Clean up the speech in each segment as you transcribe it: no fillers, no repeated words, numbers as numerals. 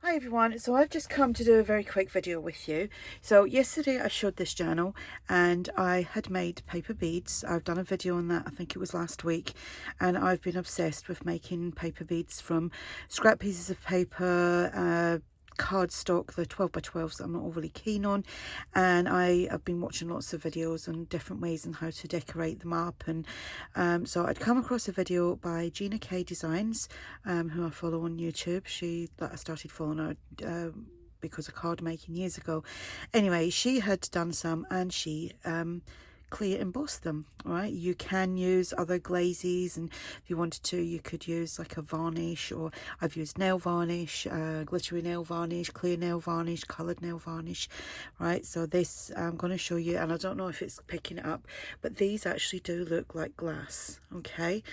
Hi everyone, so I've just come to do a very quick video with you. So yesterday I showed this journal and I had made paper beads. I've done a video on that, I think it was last week, and I've been obsessed with making paper beads from scrap pieces of paper, cardstock, the 12 by 12s that I'm not overly keen on, and I have been watching lots of videos on different ways on how to decorate them up, and so I'd come across a video by Gina K Designs, who I follow on YouTube. I started following her because of card making years ago. Anyway, she had done some and she clear emboss them. All right, you can use other glazes, and if you wanted to you could use like a varnish, or I've used nail varnish, glittery nail varnish, clear nail varnish, colored nail varnish. Right, so this I'm going to show you, and I don't know if it's picking it up, but these actually do look like glass. Okay,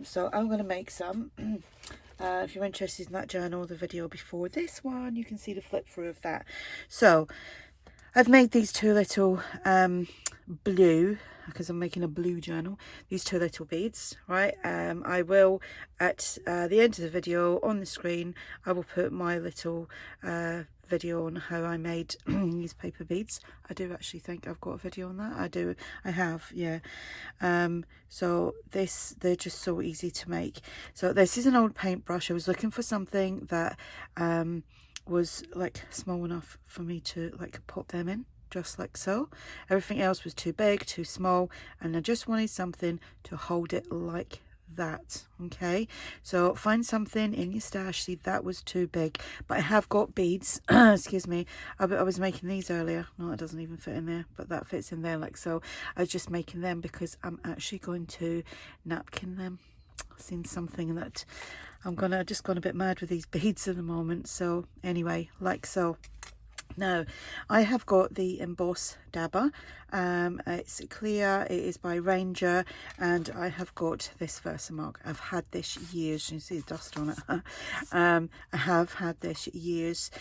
so I'm going to make some. If you're interested in that journal, the video before this one, you can see the flip through of that. So I've made these two little blue, because I'm making a blue journal, these two little beads, right? I will, at the end of the video on the screen, I will put my little video on how I made these paper beads. I do actually think I've got a video on that. I have, yeah. So they're just so easy to make. So this is an old paintbrush. I was looking for something that was like small enough for me to like pop them in, just like so. Everything else was too big, too small, and I just wanted something to hold it like that. Okay, so find something in your stash. See, that was too big, but I have got beads. Excuse me, I was making these earlier. No, it doesn't even fit in there, but that fits in there like so. I was just making them because I'm actually going to napkin them. I've seen something that I'm just gone a bit mad with these beads at the moment. So anyway, like so. Now I have got the emboss dabber. It's clear, it is by Ranger, and I have got this Versamark. I've had this years. You can see the dust on it. I have had this years.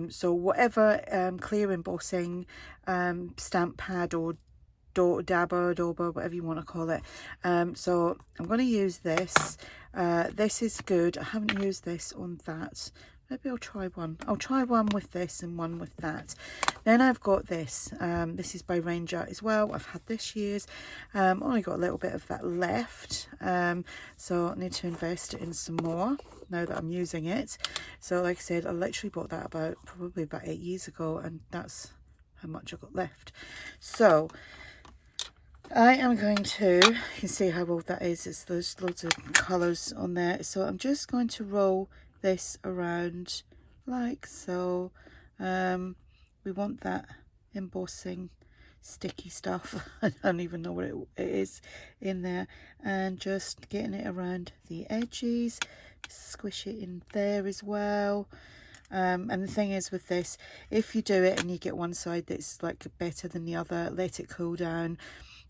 So whatever clear embossing stamp pad or dauber, whatever you want to call it. So I'm going to use this. This is good. I haven't used this on that. Maybe I'll try one. I'll try one with this and one with that. Then I've got this. This is by Ranger as well. I've had this years. Only got a little bit of that left. So I need to invest in some more now that I'm using it. So like I said, I literally bought that probably about 8 years ago, and that's how much I got left. So I am going to, you can see how old that is. There's loads of colours on there. So I'm just going to roll this around like so. We want that embossing sticky stuff. I don't even know what it is in there, and just getting it around the edges, squish it in there as well. And the thing is with this, if you do it and you get one side that's like better than the other, let it cool down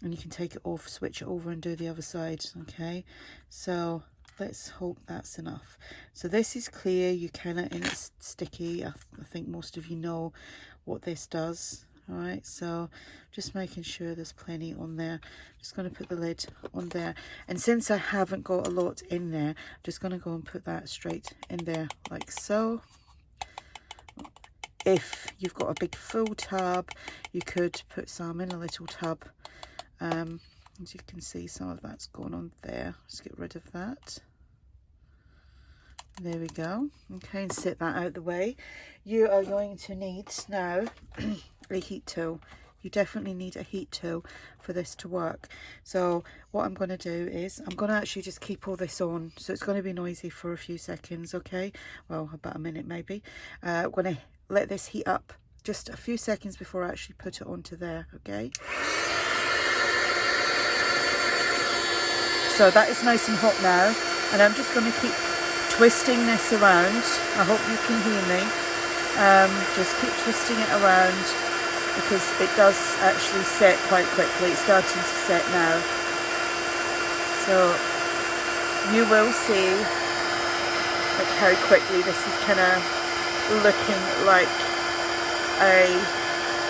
and you can take it off, switch it over and do the other side. Okay, so let's hope that's enough. So this is clear, you cannot, and it's sticky. I think most of you know what this does. All right, so just making sure there's plenty on there. Just going to put the lid on there, and since I haven't got a lot in there, I'm just going to go and put that straight in there like so. If you've got a big full tub, you could put some in a little tub. As you can see, some of that's going on there. Let's get rid of that. There we go. Okay, and set that out the way. You are going to need now a heat tool. You definitely need a heat tool for this to work. So what I'm going to do is I'm going to actually just keep all this on. So it's going to be noisy for a few seconds, okay? Well, about a minute maybe. I'm going to let this heat up just a few seconds before I actually put it onto there, okay? So that is nice and hot now, and I'm just going to keep twisting this around. I hope you can hear me. Just keep twisting it around, because it does actually set quite quickly. It's starting to set now. So you will see like how quickly this is kind of looking like a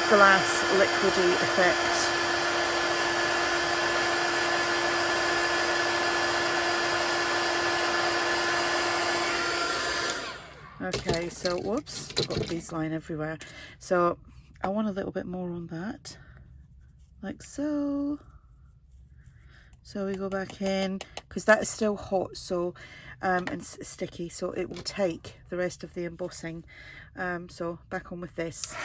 glass liquidy effect. Okay, so whoops, I've got beads lying everywhere. So I want a little bit more on that, like so. So we go back in, because that is still hot, so and sticky, so it will take the rest of the embossing. So back on with this.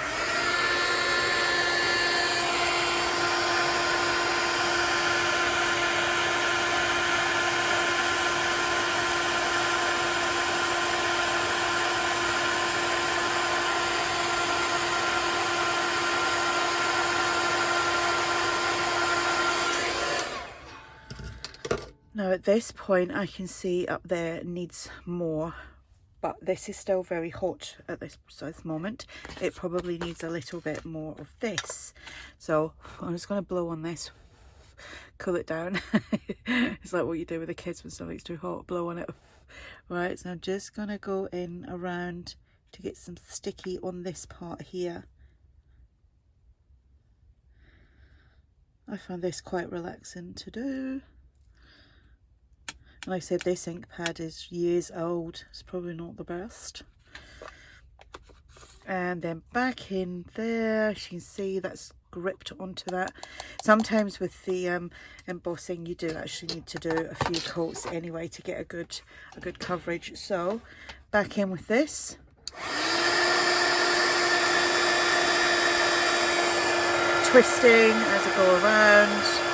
Now at this point I can see up there it needs more, but this is still very hot at this precise moment. It probably needs a little bit more of this. So I'm just going to blow on this, cool it down. It's like what you do with the kids when something's too hot, blow on it. Right, so I'm just going to go in around to get some sticky on this part here. I find this quite relaxing to do. Like I said, this ink pad is years old. It's probably not the best. And then back in there, as you can see, that's gripped onto that. Sometimes with the embossing, you do actually need to do a few coats anyway to get a good coverage. So back in with this. Twisting as I go around.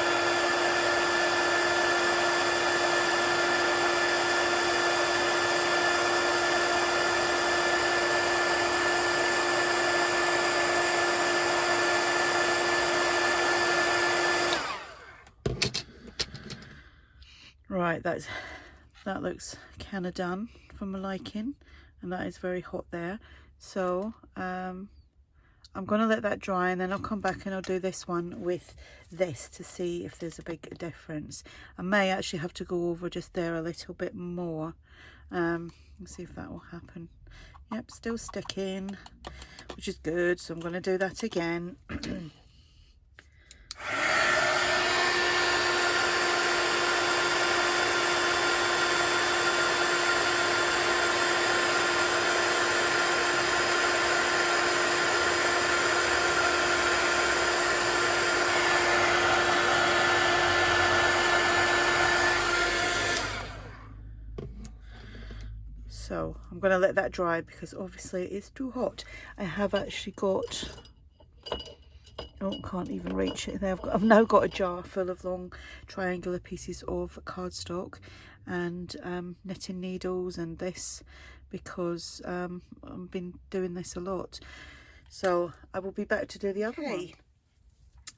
Right, that looks kind of done for my liking, and that is very hot there. So I'm going to let that dry, and then I'll come back and I'll do this one with this to see if there's a big difference. I may actually have to go over just there a little bit more. Let's see if that will happen. Yep, still sticking, which is good, so I'm going to do that again. So I'm going to let that dry because obviously it's too hot. I have actually got, oh, can't even reach it there. I've now got a jar full of long triangular pieces of cardstock and knitting needles and this, because I've been doing this a lot. So I will be back to do the other one.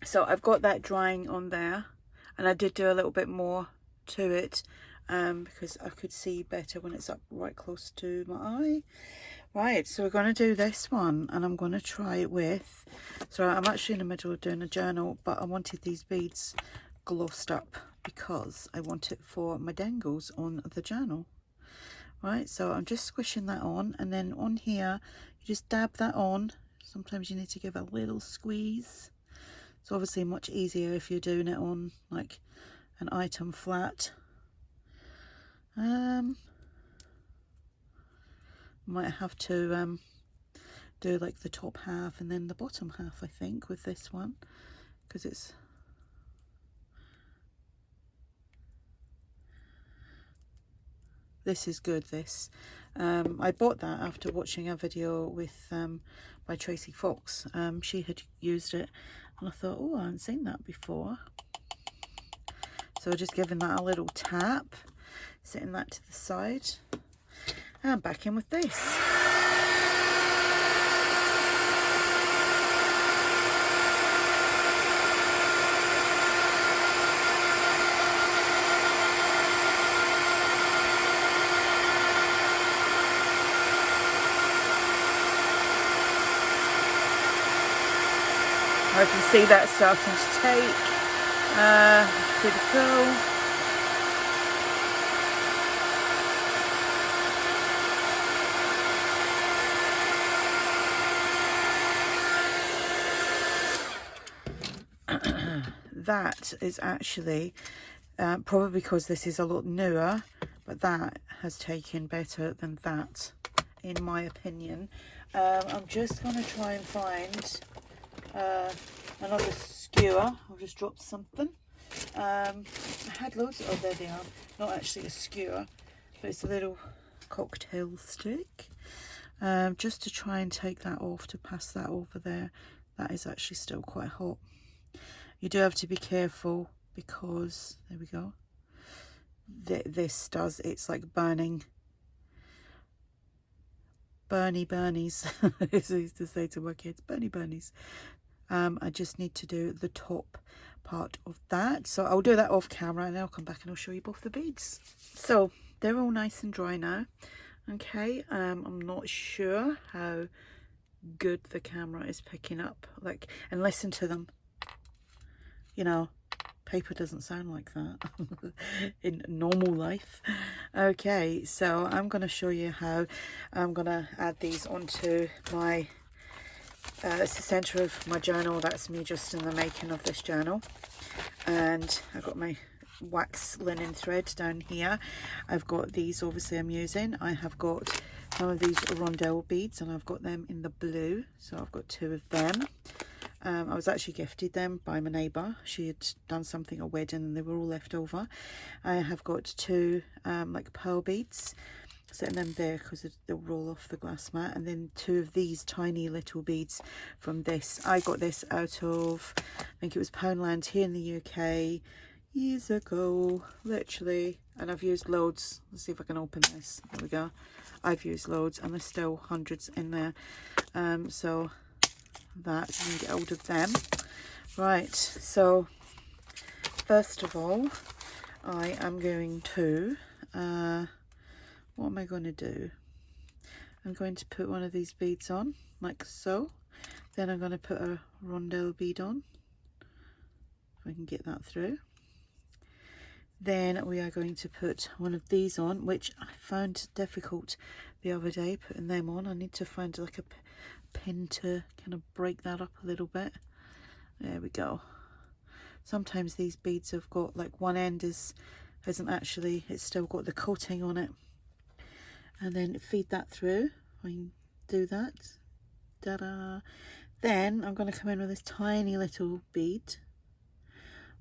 So I've got that drying on there, and I did do a little bit more to it because I could see better when it's up right close to my eye. Right, so we're going to do this one, and I'm going to try it with, so I'm actually in the middle of doing a journal, but I wanted these beads glossed up because I want it for my dangles on the journal. Right, so I'm just squishing that on, and then on here you just dab that on. Sometimes you need to give a little squeeze. It's obviously much easier if you're doing it on like an item flat. Might have to do like the top half and then the bottom half, I think, with this one, because it's this is good. This I bought that after watching a video with by Tracie Fox. She had used it and I thought, oh, I haven't seen that before. So just giving that a little tap, setting that to the side, and back in with this. I can see that starting to take. Pretty cool. That is actually probably because this is a lot newer, but that has taken better than that in my opinion. I'm just going to try and find another skewer. I've just dropped something. I had loads, oh there they are, not actually a skewer, but it's a little cocktail stick, just to try and take that off, to pass that over there. That is actually still quite hot. You do have to be careful because, there we go, this does, it's like burnies. As I used to say to my kids, burnies. I just need to do the top part of that, so I'll do that off camera and then I'll come back and I'll show you both the beads. So they're all nice and dry now. Okay, I'm not sure how good the camera is picking up, like, and listen to them, you know, paper doesn't sound like that in normal life. Okay, so I'm going to show you how I'm going to add these onto my it's the center of my journal. That's me just in the making of this journal, and I've got my wax linen thread down here. I've got these, obviously I'm using, I have got some of these rondelle beads and I've got them in the blue, so I've got 2 of them. I was actually gifted them by my neighbour. She had done something at a wedding and they were all left over. I have got 2 like pearl beads, setting them there because they'll roll off the glass mat, and then 2 of these tiny little beads from this. I got this out of, I think it was Poundland here in the UK years ago, literally, and I've used loads. Let's see if I can open this. There we go. I've used loads and there's still hundreds in there, so that you can get hold of them. Right, so first of all I am going to what am I going to do? I'm going to put one of these beads on like so, then I'm going to put a rondelle bead on, if I can get that through. Then we are going to put one of these on, which I found difficult the other day putting them on. I need to find like a pin to kind of break that up a little bit. There we go. Sometimes these beads have got like one end hasn't actually, it's still got the coating on it. And then feed that through. I can do that. Ta-da! Then I'm going to come in with this tiny little bead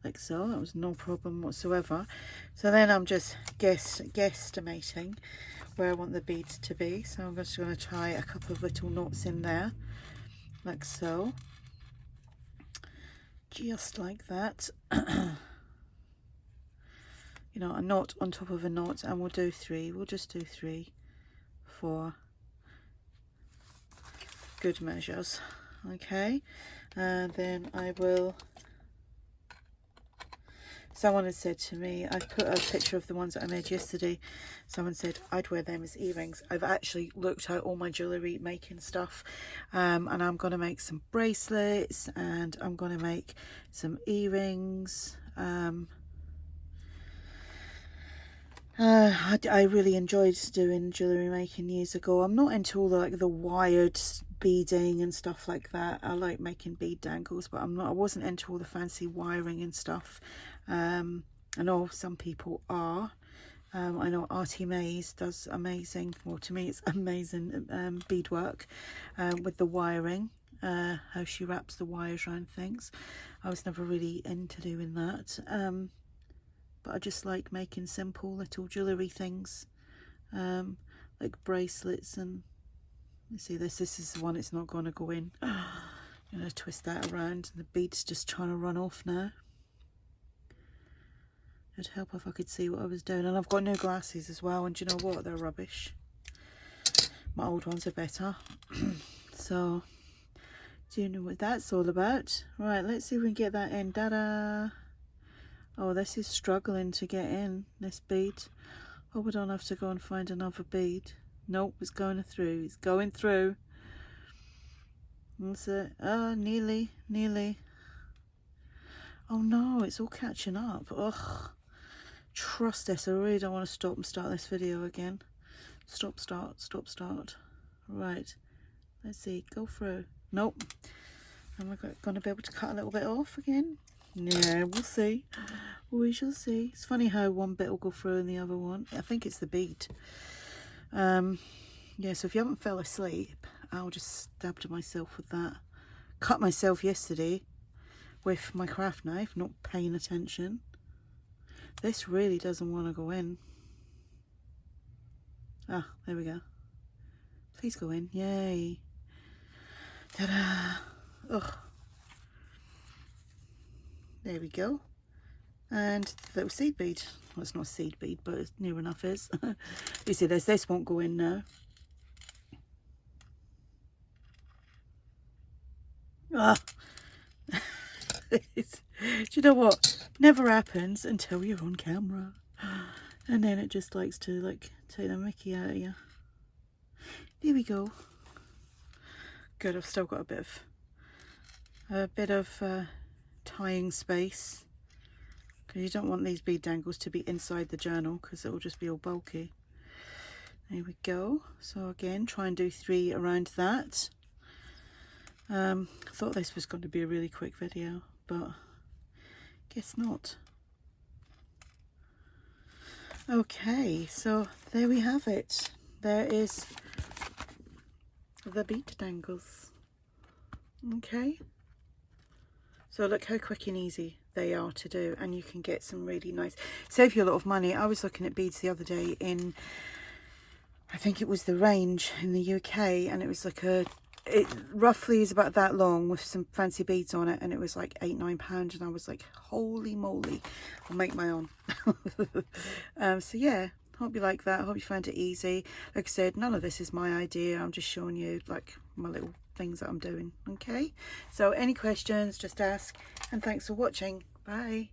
like so. That was no problem whatsoever. So then I'm just guesstimating where I want the beads to be. So I'm just going to tie a couple of little knots in there like so, just like that. You know, a knot on top of a knot, and we'll do 3. We'll just do 3 for good measures. Okay, and then I will, someone had said to me, I put a picture of the ones that I made yesterday. Someone said I'd wear them as earrings. I've actually looked at all my jewellery making stuff, and I'm going to make some bracelets and I'm going to make some earrings. I really enjoyed doing jewellery making years ago. I'm not into all the wired beading and stuff like that. I like making bead dangles, but I wasn't into all the fancy wiring and stuff. I know some people are. I know ARTYmaze does amazing, well, to me it's amazing beadwork with the wiring, how she wraps the wires around things. I was never really into doing that, but I just like making simple little jewellery things, like bracelets. And you see this is the one, it's not going to go in. I'm going to twist that around and the bead's just trying to run off now. It'd help if I could see what I was doing. And I've got new glasses as well, and do you know what, they're rubbish. My old ones are better. So do you know what that's all about? Right, let's see if we can get that in. Da-da! Oh, this is struggling to get in, this bead. Hope I don't have to go and find another bead. Nope, it's going through. It's going through. That's it. Oh, nearly. Oh no, it's all catching up. Ugh. Trust this. I really don't want to stop and start this video again. Stop, start. Right. Let's see. Go through. Nope. Am I going to be able to cut a little bit off again? Yeah, we'll see. We shall see. It's funny how one bit will go through and the other one. I think it's the bead. yeah, so if you haven't fell asleep, I'll just stabbed myself with that. Cut myself yesterday with my craft knife, not paying attention. This really doesn't want to go in. Ah, there we go. Please go in. Yay. Ta-da. Ugh. There we go. And the little seed bead. Well, it's not a seed bead, but it's near enough is. You see, this won't go in now. Ah. Do you know what? Never happens until you're on camera. And then it just likes to like take the mickey out of you. There we go. Good, I've still got a bit of tying space, because you don't want these bead dangles to be inside the journal because it will just be all bulky. There we go. So again, try and do 3 around that. I thought this was going to be a really quick video, but guess not. Okay, so there we have it. There is the bead dangles. Okay, so look how quick and easy they are to do, and you can get some really nice, save you a lot of money. I was looking at beads the other day in, I think it was the Range in the UK, and it was like it roughly is about that long with some fancy beads on it, and it was like £8–9, and I was like, holy moly, I'll make my own. So yeah, hope you like that. Hope you found it easy. Like I said, none of this is my idea. I'm just showing you like my little things that I'm doing. Okay, so any questions, just ask, and thanks for watching. Bye.